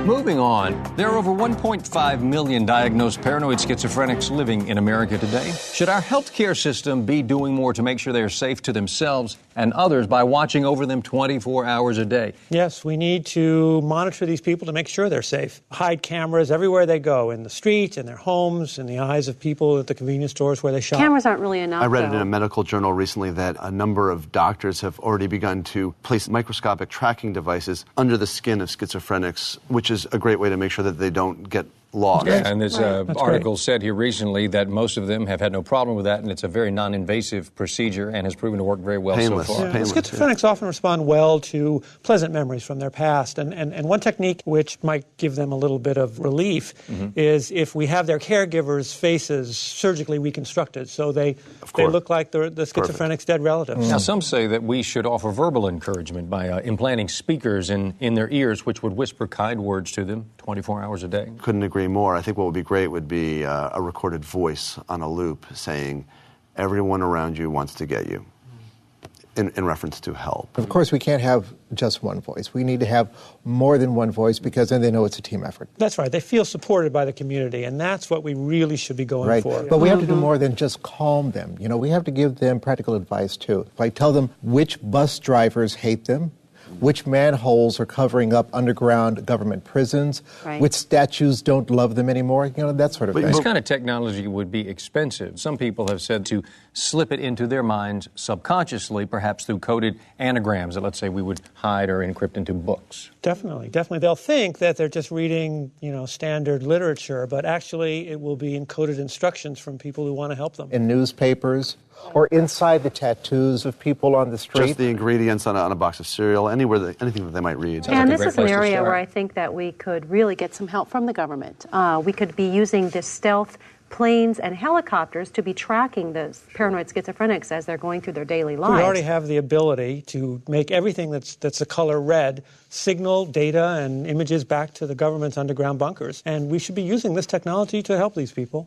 Moving on, there are over 1.5 million diagnosed paranoid schizophrenics living in America today. Should our healthcare system be doing more to make sure they are safe to themselves and others by watching over them 24 hours a day? Yes, we need to monitor these people to make sure they're safe. Hide cameras everywhere they go, in the streets, in their homes, in the eyes of people at the convenience stores where they shop. Cameras aren't really enough, I read it in a medical journal recently that a number of doctors have already begun to place microscopic tracking devices under the skin of schizophrenics, which is a great way to make sure that they don't get lost. Yeah, and this article said here recently that most of them have had no problem with that, and it's a very non-invasive procedure and has proven to work very well Painless. so far. Yeah. Painless, Schizophrenics often respond well to pleasant memories from their past, and one technique which might give them a little bit of relief is if we have their caregivers' faces surgically reconstructed so they look like the schizophrenic's dead relatives. Now, some say that we should offer verbal encouragement by implanting speakers in their ears which would whisper kind words to them 24 hours a day. Couldn't agree more. I think what would be great would be a recorded voice on a loop saying, everyone around you wants to get you, in reference to help. Of course, we can't have just one voice. We need to have more than one voice because then they know it's a team effort. That's right. They feel supported by the community, and that's what we really should be going for. But we have to do more than just calm them. You know, we have to give them practical advice, too. Like tell them which bus drivers hate them, which manholes are covering up underground government prisons, which statues don't love them anymore, you know, that sort of thing. This kind of technology would be expensive. Some people have said to slip it into their minds subconsciously, perhaps through coded anagrams that, let's say, we would hide or encrypt into books. Definitely. They'll think that they're just reading, standard literature, but actually it will be encoded instructions from people who want to help them. In newspapers, or inside the tattoos of people on the street. Just the ingredients on a box of cereal, anything that they might read. And this is an area where I think that we could really get some help from the government. We could be using this stealth planes and helicopters to be tracking those paranoid schizophrenics as they're going through their daily lives. We already have the ability to make everything that's the color red signal data and images back to the government's underground bunkers. And we should be using this technology to help these people.